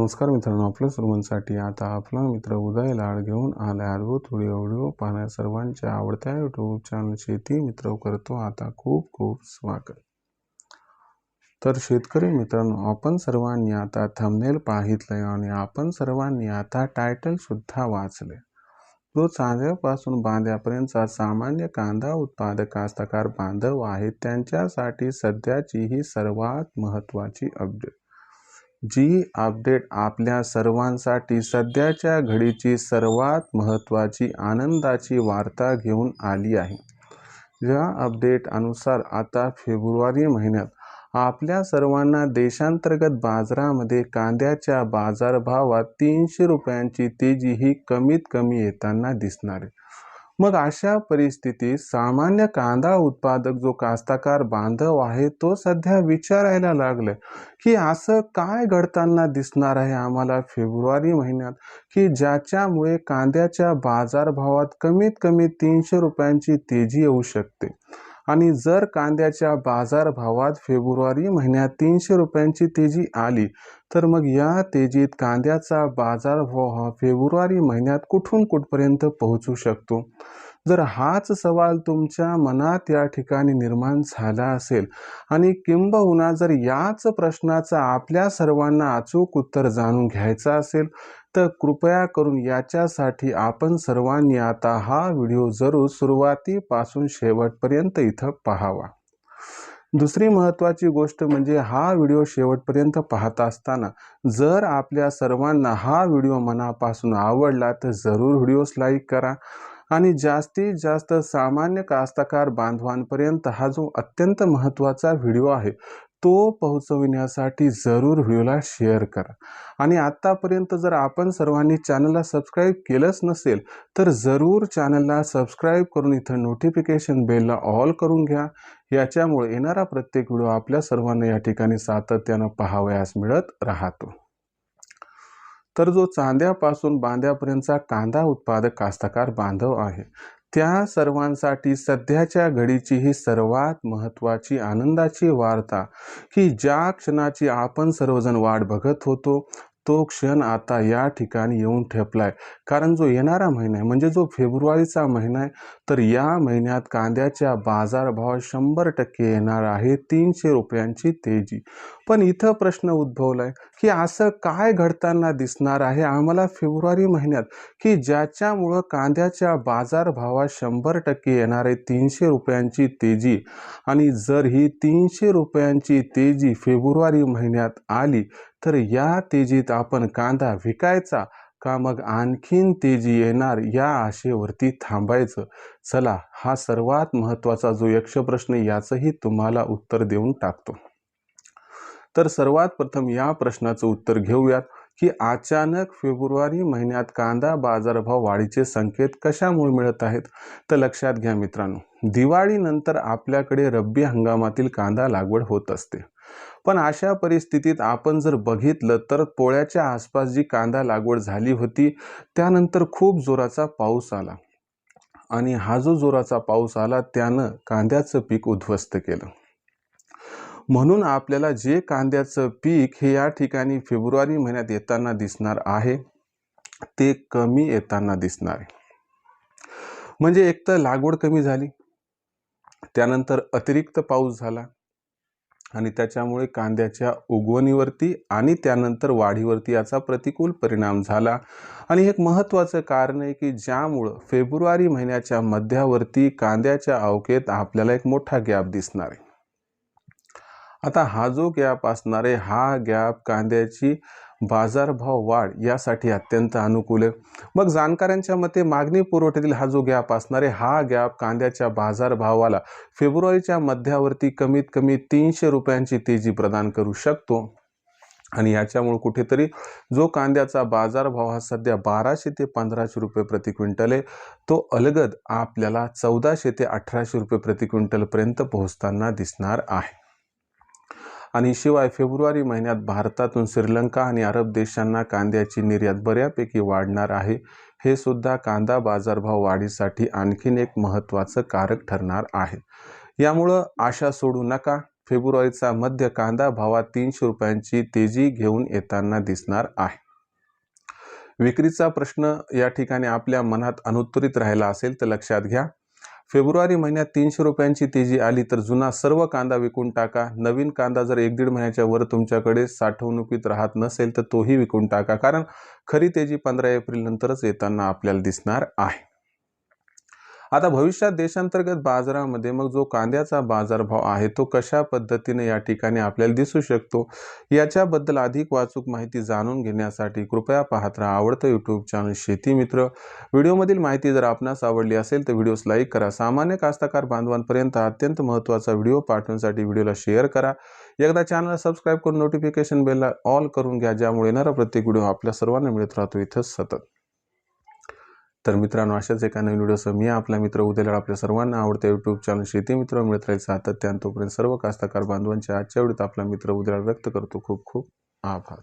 नमस्कार मित्रांनो, आपल्या सर्वांसाठी आता आपला मित्र उदय लाड घेऊन आला अद्भुत व्हिडिओ पाहण्या सर्वांच्या आवडत्या यूट्यूब चॅनल शेती मित्र करतो आता खूप खूप स्वागत। तर शेतकरी मित्रांनो, आपण सर्वांनी आता थंबनेल पाहितले आणि आपण सर्वांनी आता टायटल सुद्धा वाचले। जो चांद्यापासून बांध्यापर्यंतचा सामान्य कांदा उत्पादक कास्तकार बांधव आहेत त्यांच्यासाठी सध्याची ही सर्वात महत्त्वाची अपडेट। जी अपडेट आपल्या सर्वांसाठी सध्याच्या घडीची सर्वात महत्त्वाची आनंदाची वार्ता घेऊन आली आहे। या अपडेट अनुसार आता फेब्रुवारी महिन्यात आपल्या सर्वांना देशांतर्गत बाजारामध्ये कांद्याच्या बाजारभावात 300 रुपयांची तेजी ही कमीत कमी येताना दिसणार आहे। मग अशा परिस्थितीत सामान्य कांदा उत्पादक जो कास्तकार बांधव आहे तो सध्या विचारायला लागलाय की असं काय घडताना दिसणार आहे आम्हाला फेब्रुवारी महिन्यात की ज्याच्यामुळे कांद्याच्या बाजारभावात कमीत कमी 300 रुपयांची तेजी येऊ शकते। आणि जर कांद्याच्या बाजारभावात फेब्रुवारी महिन्यात 300 रुपयांची तेजी आली तर मग या तेजीत कांद्याचा बाजारभाव फेब्रुवारी महिन्यात कुठून कुठपर्यंत पोहोचू शकतो। जर हाच सवाल तुमच्या मनात या ठिकाणी निर्माण झाला असेल आणि किंबहुना जर याच प्रश्नाचा आपल्या सर्वांना अचूक उत्तर जाणून घ्यायचा असेल तर कृपया करून याच्यासाठी आपण सर्वांनी आता हा व्हिडिओ जरूर सुरुवातीपासून शेवटपर्यंत इथं पाहावा। दुसरी महत्त्वाची गोष्ट म्हणजे हा व्हिडिओ शेवटपर्यंत पाहत असताना जर आपल्या सर्वांना हा व्हिडिओ मनापासून आवडला तर जरूर व्हिडिओस लाईक करा आणि जास्तीत जास्त सामान्य कास्तकार बांधवांपर्यंत हा जो अत्यंत महत्त्वाचा व्हिडिओ आहे तो पोहोचविण्यासाठी जरूर व्हिडिओला शेअर करा। आणि आतापर्यंत जर आपण सर्वांनी चॅनलला सबस्क्राईब केलंच नसेल तर जरूर चॅनलला सबस्क्राईब करून इथं नोटिफिकेशन बेलला ऑल करून घ्या। याच्यामुळे येणारा प्रत्येक व्हिडिओ आपल्या सर्वांना या ठिकाणी सातत्यानं पाहावयास मिळत राहतो। तर जो चांद्यापासून बांध्यापर्यंतचा कांदा उत्पादक कास्तकार बांधव आहे त्या सर्वांसाठी सध्याच्या घडीची ही सर्वात महत्त्वाची आनंदाची वार्ता की ज्या क्षणाची आपण सर्वजण वाट बघत होतो तो क्षण आता या ठिकाणी येऊन ठेपलाय। कारण जो येणारा महिना आहे म्हणजे जो फेब्रुवारीचा महिना आहे तर या महिन्यात कांद्याच्या बाजारभावात 100% येणार आहे 300 रुपयांची तेजी। पण इथं प्रश्न उद्भवलाय की असं काय घडताना दिसणार आहे आम्हाला फेब्रुवारी महिन्यात की ज्याच्यामुळं कांद्याच्या बाजारभावात 100% येणार आहे 300 रुपयांची तेजी। आणि जर ही 300 रुपयांची तेजी फेब्रुवारी महिन्यात आली तर या तेजीत आपण कांदा विकायचा का मग आणखीन तेजी येणार या आशेवरती थांबायचं। चला हा सर्वात महत्त्वाचा जो यक्षप्रश्न याचंही तुम्हाला उत्तर देऊन टाकतो। तर सर्वात प्रथम या प्रश्नाचं उत्तर घेऊयात की अचानक फेब्रुवारी महिन्यात कांदा बाजारभाव वाढीचे संकेत कशामुळे मिळत आहेत। तर लक्षात घ्या मित्रांनो, दिवाळीनंतर आपल्याकडे रब्बी हंगामातील कांदा लागवड होत असते। पण अशा परिस्थितीत आपण जर बघितलं तर पोळ्याच्या आसपास जी कांदा लागवड झाली होती त्यानंतर खूप जोराचा पाऊस आला आणि हा जो जोराचा पाऊस आला त्यानं कांद्याचं पीक उद्ध्वस्त केलं। म्हणून आपल्याला जे कांद्याचं पीक हे या ठिकाणी फेब्रुवारी महिन्यात येताना दिसणार आहे ते कमी येताना दिसणार आहे। म्हणजे एक तर लागवड कमी झाली, त्यानंतर अतिरिक्त पाऊस झाला आणि त्याच्यामुळे कांद्याच्या उगवणीवरती आणि त्यानंतर वाढीवरती याचा प्रतिकूल परिणाम झाला। आणि एक महत्त्वाचं कारण आहे की ज्यामुळं फेब्रुवारी महिन्याच्या मध्यावरती कांद्याच्या अवकेत आपल्याला एक मोठा गॅप दिसणार आहे। आता हा जो गॅप असणार आहे हा गॅप कांद्याची बाजारभाव वाढ यासाठी अत्यंत अनुकूल आहे। मग जाणकारांच्या मते मागणी पुरवठ्यातील हा जो गॅप असणार आहे हा गॅप कांद्याच्या बाजारभावाला फेब्रुवारीच्या मध्यावरती कमीत कमी 300 रुपयांची तेजी प्रदान करू शकतो। आणि याच्यामुळे कुठेतरी जो कांद्याचा बाजारभाव हा सध्या 1200 ते 1500 रुपये प्रति क्विंटल आहे तो अलगद आपल्याला 1400 ते 1800 रुपये प्रति क्विंटल पर्यंत पोहोचताना दिसणार आहे। आणि शिवाय फेब्रुवारी महिन्यात भारतातून श्रीलंका आणि अरब देशांना कांद्याची निर्यात बऱ्यापैकी वाढणार आहे। हे सुद्धा कांदा बाजारभाव वाढीसाठी आणखीन एक महत्त्वाचं कारक ठरणार आहे। यामुळं आशा सोडू नका फेब्रुवारीचा मध्य कांदा भावात 300 रुपयांची तेजी घेऊन येताना दिसणार आहे। विक्रीचा प्रश्न या ठिकाणी आपल्या मनात अनुत्तरित राहिला असेल तर लक्षात घ्या। फेब्रुवारी महिन्यात 300 रुपयांची तेजी आली तर जुना सर्व कांदा विकून टाका। नवीन कांदा जर 1-1.5 महिन्याच्या वर तुमच्याकडे साठवणुकीत राहत नसेल तर तोही विकून टाका, कारण खरी तेजी 15 एप्रिल नंतरच येताना आपल्याला दिसणार आहे। आता भविष्यात देशांतर्गत बाजारामध्ये मग जो कांद्याचा बाजारभाव आहे तो कशा पद्धतीने या ठिकाणी आपल्याला दिसू शकतो, याच्याबद्दल अधिक वाचूक माहिती जाणून घेण्यासाठी कृपया पाहत राहा आवडतं यूट्यूब चॅनल शेती मित्र। व्हिडिओमधील माहिती जर आपणास आवडली असेल तर व्हिडिओस लाईक करा। सामान्य कास्तकार बांधवांपर्यंत अत्यंत महत्त्वाचा व्हिडिओ पाठवण्यासाठी व्हिडिओला शेअर करा। एकदा चॅनलला सबस्क्राईब करून नोटिफिकेशन बेलला ऑल करून घ्या, ज्यामुळे येणारा प्रत्येक व्हिडिओ आपल्या सर्वांना मिळत राहतो इथंच सतत। तर मित्रांनो, अशाच एका नवीन व्हिडिओसह मी आपला मित्र उद्या आपल्या सर्वांना आवडत्या यूट्यूब चॅनल शेती मित्र मिळत राहील सातत्याने। तोपर्यंत सर्व कास्तकार बांधवांच्या आजच्या व्हिडिओत आपला मित्र उद्या व्यक्त करतो। खूप खूप आभार।